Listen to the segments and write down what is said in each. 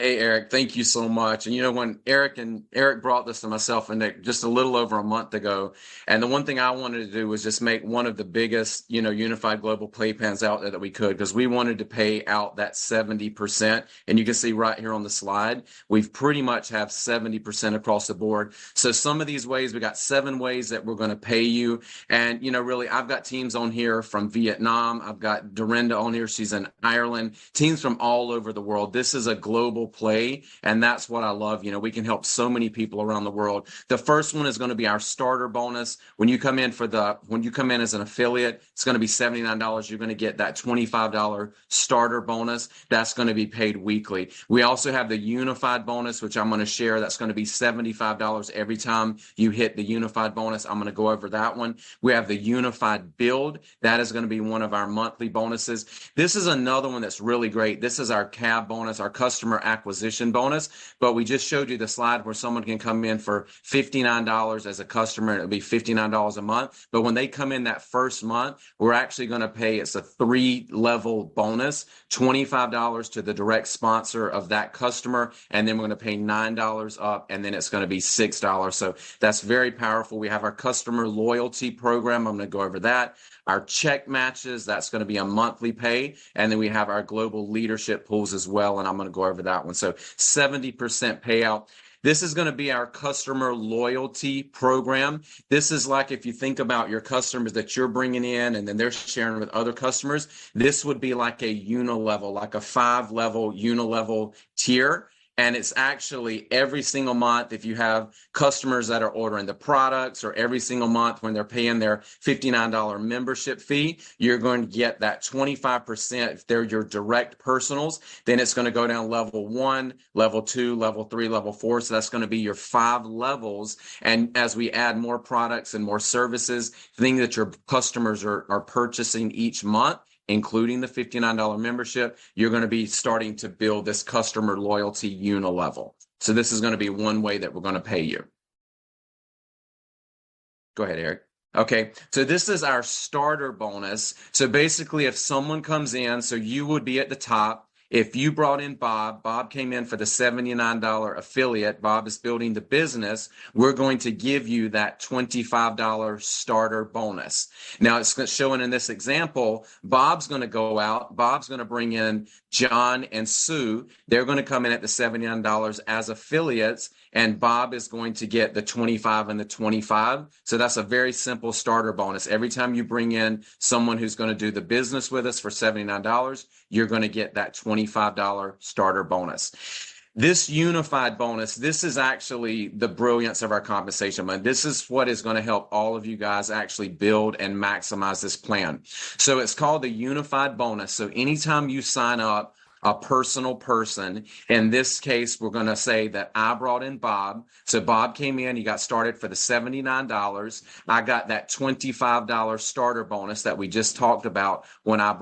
Hey Eric, thank you so much. And when Eric brought this to myself and Nick just a little over a month ago, and the one thing I wanted to do was just make one of the biggest, unified global play plans out there that we could, because we wanted to pay out that 70%. And you can see right here on the slide, we've pretty much have 70% across the board. So some of these ways, we got 7 ways that we're going to pay you. And really, I've got teams on here from Vietnam. I've got Dorinda on here. She's in Ireland. Teams from all over the world. This is a global play, and that's what I love. We can help so many people around the world. The first one is going to be our starter bonus. When you come in as an affiliate, it's going to be $79. You're going to get that $25 starter bonus. That's going to be paid weekly. We also have the unified bonus, which I'm going to share. That's going to be $75 every time you hit the unified bonus. I'm going to go over that one. We have the unified build. That is going to be one of our monthly bonuses. This is another one that's really great. This is our CAB bonus, our customer acquisition bonus, but we just showed you the slide where someone can come in for $59 as a customer, and it'll be $59 a month. But when they come in that first month, we're actually going to pay, it's a 3-level bonus, $25 to the direct sponsor of that customer, and then we're going to pay $9 up, and then it's going to be $6. So that's very powerful. We have our customer loyalty program. I'm going to go over that. Our check matches, that's going to be a monthly pay. And then we have our global leadership pools as well. And I'm going to go over that one. So 70% payout. This is going to be our customer loyalty program. This is like if you think about your customers that you're bringing in and then they're sharing with other customers, this would be like a unilevel, like a 5-level unilevel tier. And it's actually every single month, if you have customers that are ordering the products, or every single month when they're paying their $59 membership fee, you're going to get that 25%. If they're your direct personals, then it's going to go down level 1, level 2, level 3, level 4. So that's going to be your 5 levels. And as we add more products and more services, things that your customers are purchasing each month, including the $59 membership, you're going to be starting to build this customer loyalty unilevel. So this is going to be one way that we're going to pay you. Go ahead, Eric. Okay, so this is our starter bonus. So basically, if someone comes in, so you would be at the top. If you brought in Bob came in for the $79 affiliate, Bob is building the business, we're going to give you that $25 starter bonus. Now, it's showing in this example, Bob's going to go out, Bob's going to bring in John and Sue. They're going to come in at the $79 as affiliates, and Bob is going to get the 25 and the 25. So that's a very simple starter bonus. Every time you bring in someone who's going to do the business with us for $79, you're going to get that $25 starter bonus. This unified bonus, this is actually the brilliance of our compensation plan. This is what is going to help all of you guys actually build and maximize this plan. So it's called the unified bonus. So anytime you sign up a personal person, in this case, we're going to say that I brought in Bob. So Bob came in, he got started for the $79. I got that $25 starter bonus that we just talked about when I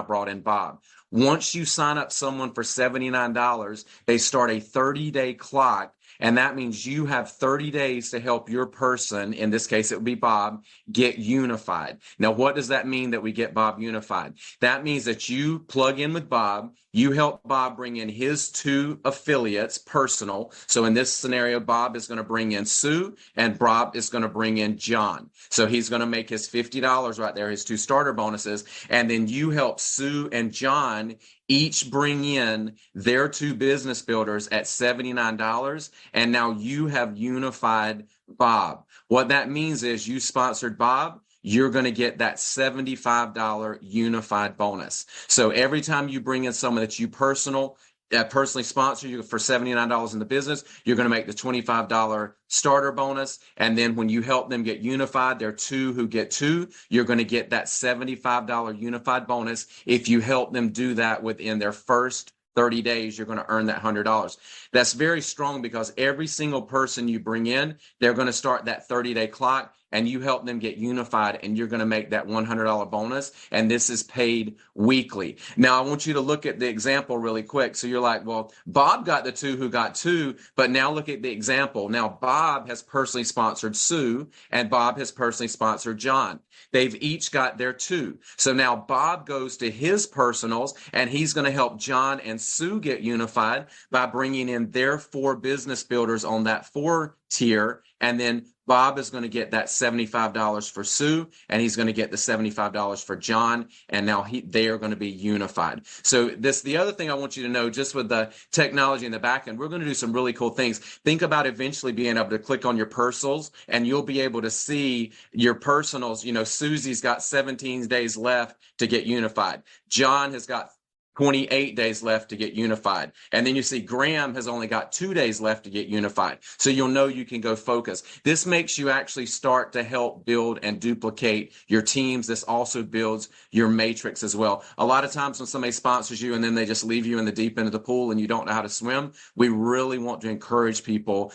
brought in Bob. Once you sign up someone for $79, they start a 30-day clock. And that means you have 30 days to help your person, in this case, it would be Bob, get unified. Now, what does that mean that we get Bob unified? That means that you plug in with Bob, you help Bob bring in his 2 affiliates, personal. So in this scenario, Bob is going to bring in Sue, and Bob is going to bring in John. So he's going to make his $50 right there, his 2 starter bonuses. And then you help Sue and John each bring in their 2 business builders at $79, and now you have unified Bob. What that means is you sponsored Bob, you're going to get that $75 unified bonus. So every time you bring in someone that you personally sponsor you for $79 in the business, you're going to make the $25 starter bonus. And then when you help them get unified, there are 2 who get 2, you're going to get that $75 unified bonus. If you help them do that within their first 30 days, you're going to earn that $100. That's very strong, because every single person you bring in, they're going to start that 30-day clock. and you help them get unified, and you're going to make that $100 bonus. And this is paid weekly. Now, I want you to look at the example really quick. So you're like, well, Bob got the two who got two, but now look at the example. Now, Bob has personally sponsored Sue, and Bob has personally sponsored John. They've each got their two. So now Bob goes to his personals, and he's going to help John and Sue get unified by bringing in their 4 business builders on that 4 tier. And then Bob is going to get that $75 for Sue, and he's going to get the $75 for John. And now they are going to be unified. So the other thing I want you to know, just with the technology in the back end, we're going to do some really cool things. Think about eventually being able to click on your personals, and you'll be able to see your personals. You know, Susie's got 17 days left to get unified. John has got 28 days left to get unified. And then you see Graham has only got 2 days left to get unified. So you'll know you can go focus. This makes you actually start to help build and duplicate your teams. This also builds your matrix as well. A lot of times when somebody sponsors you and then they just leave you in the deep end of the pool and you don't know how to swim, we really want to encourage people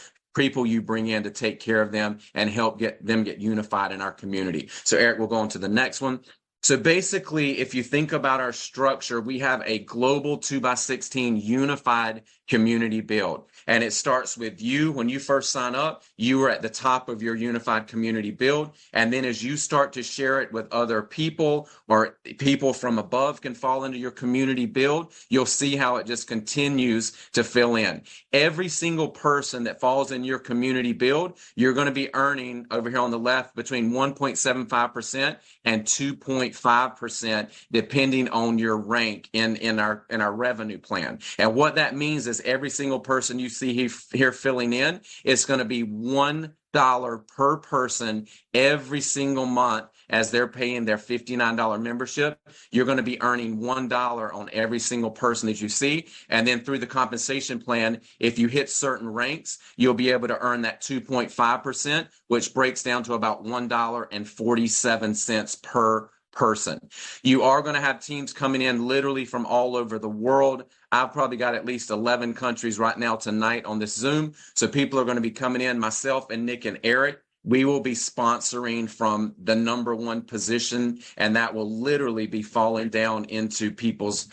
you bring in to take care of them and help get unified in our community. So Eric, we'll go on to the next one. So basically, if you think about our structure, we have a global 2x16 unified community build. And it starts with you. When you first sign up, you are at the top of your unified community build. And then as you start to share it with other people, or people from above can fall into your community build, you'll see how it just continues to fill in. Every single person that falls in your community build, you're going to be earning over here on the left between 1.75% and 2.5%, depending on your rank in our revenue plan. And what that means is every single person you see here filling in, it's going to be $1 per person every single month as they're paying their $59 membership. You're going to be earning $1 on every single person that you see. And then through the compensation plan, if you hit certain ranks, you'll be able to earn that 2.5%, which breaks down to about $1.47 per person. You are going to have teams coming in literally from all over the world. I've probably got at least 11 countries right now tonight on this Zoom. So people are going to be coming in. Myself and Nick and Eric, we will be sponsoring from the #1 position, and that will literally be falling down into people's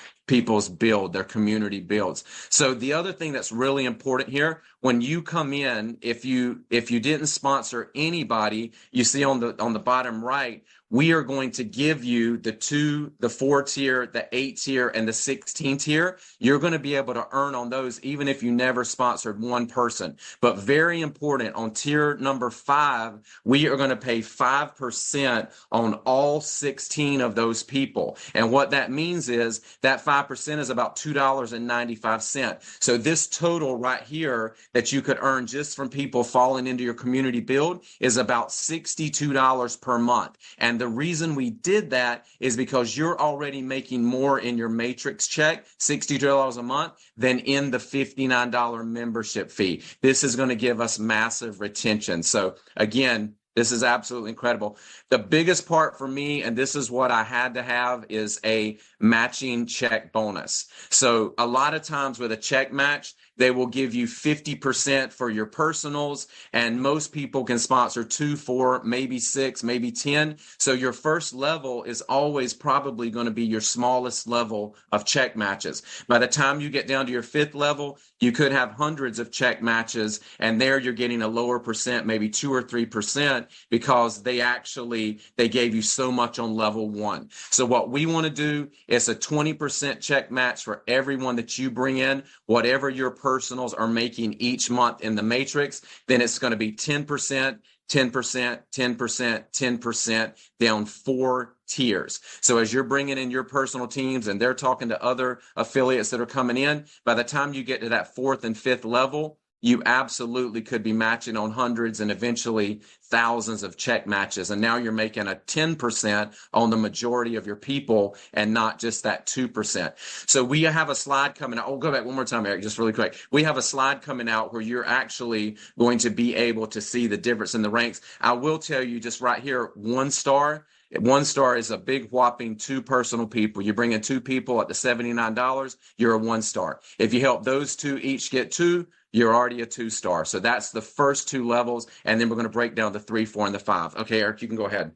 build, their community builds. So the other thing that's really important here, when you come in, if you didn't sponsor anybody, you see on the bottom right, we are going to give you the 2, the 4 tier, the 8 tier, and the 16 tier. You're going to be able to earn on those even if you never sponsored one person. But very important, on tier number 5, we are going to pay 5% on all 16 of those people. And what that means is that 5% is about $2.95. So this total right here that you could earn just from people falling into your community build is about $62 per month. And the reason we did that is because you're already making more in your matrix check, $62 a month, than in the $59 membership fee. This is going to give us massive retention. So again, this is absolutely incredible. The biggest part for me, and this is what I had to have, is a matching check bonus. So a lot of times with a check match, they will give you 50% for your personals, and most people can sponsor 2, 4, maybe 6, maybe 10. So your first level is always probably going to be your smallest level of check matches. By the time you get down to your 5th level, you could have hundreds of check matches, and there you're getting a lower percent, maybe 2 or 3%, because they gave you so much on level 1. So what we want to do is a 20% check match for everyone that you bring in, whatever your personals are making each month in the matrix. Then it's going to be 10%, 10%, 10%, 10% down 4 tiers. So as you're bringing in your personal teams and they're talking to other affiliates that are coming in, by the time you get to that 4th and 5th level, you absolutely could be matching on hundreds and eventually thousands of check matches. And now you're making a 10% on the majority of your people and not just that 2%. So we have a slide coming out. Oh, go back one more time, Eric, just really quick. We have a slide coming out where you're actually going to be able to see the difference in the ranks. I will tell you just right here, 1 star, 1 star is a big whopping 2 personal people. You bring in 2 people at the $79, you're a 1 star. If you help those 2 each get 2, you're already a 2 star. So that's the first 2 levels. And then we're going to break down the 3, 4, and the 5. Okay, Eric, you can go ahead.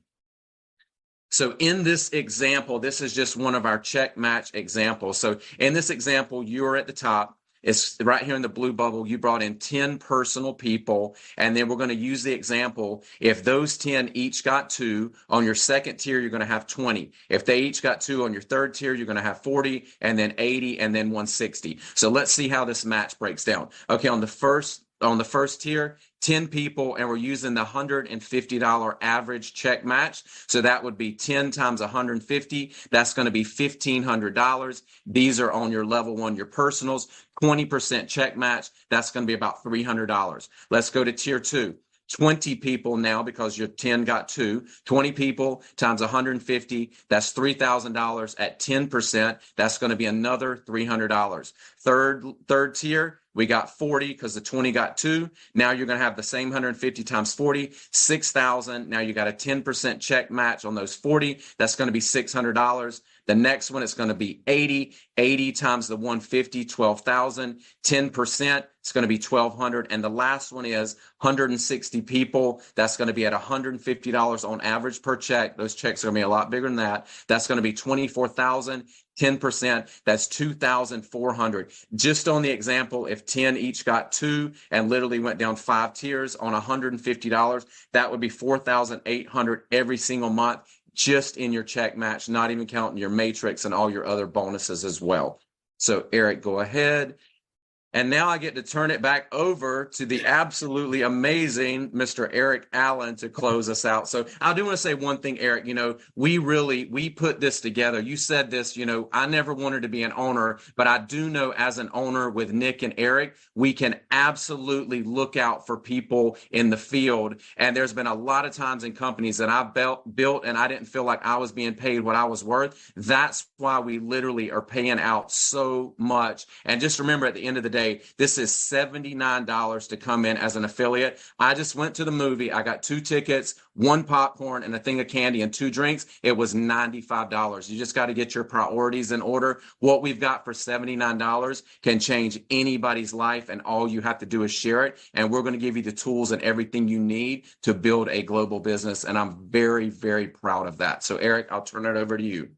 So in this example, this is just one of our check match examples. So in this example, you're at the top. It's right here in the blue bubble. You brought in 10 personal people, and then we're going to use the example. If those 10 each got 2, on your second tier, you're going to have 20. If they each got 2 on your third tier, you're going to have 40, and then 80, and then 160. So let's see how this match breaks down. Okay, on the first tier, 10 people, and we're using the $150 average check match. So that would be 10 times 150. That's going to be $1,500. These are on your level 1, your personals. 20% check match. That's going to be about $300. Let's go to tier 2. 20 people now, because your 10 got 2. 20 people times 150, that's $3,000 at 10%. That's going to be another $300. Third tier, we got 40 because the 20 got 2. Now you're going to have the same 150 times 40, 6,000. Now you got a 10% check match on those 40. That's going to be $600. The next one is going to be 80. 80 times the 150, 12,000. 10%, it's going to be 1,200. And the last one is 160 people. That's going to be at $150 on average per check. Those checks are going to be a lot bigger than that. That's going to be 24,000. 10%, that's 2,400. Just on the example, if 10 each got 2 and literally went down 5 tiers on $150, that would be 4,800 every single month, just in your check match, not even counting your matrix and all your other bonuses as well. So Eric, go ahead. And now I get to turn it back over to the absolutely amazing Mr. Eric Allen to close us out. So I do want to say one thing, Eric, we put this together. You said this, I never wanted to be an owner, but I do know as an owner with Nick and Eric, we can absolutely look out for people in the field. And there's been a lot of times in companies that I've built and I didn't feel like I was being paid what I was worth. That's why we literally are paying out so much. And just remember, at the end of the day, this is $79 to come in as an affiliate. I just went to the movie. I got 2 tickets, 1 popcorn, and a thing of candy and 2 drinks. It was $95. You just got to get your priorities in order. What we've got for $79 can change anybody's life, and all you have to do is share it. And we're going to give you the tools and everything you need to build a global business. And I'm very, very proud of that. So Eric, I'll turn it over to you.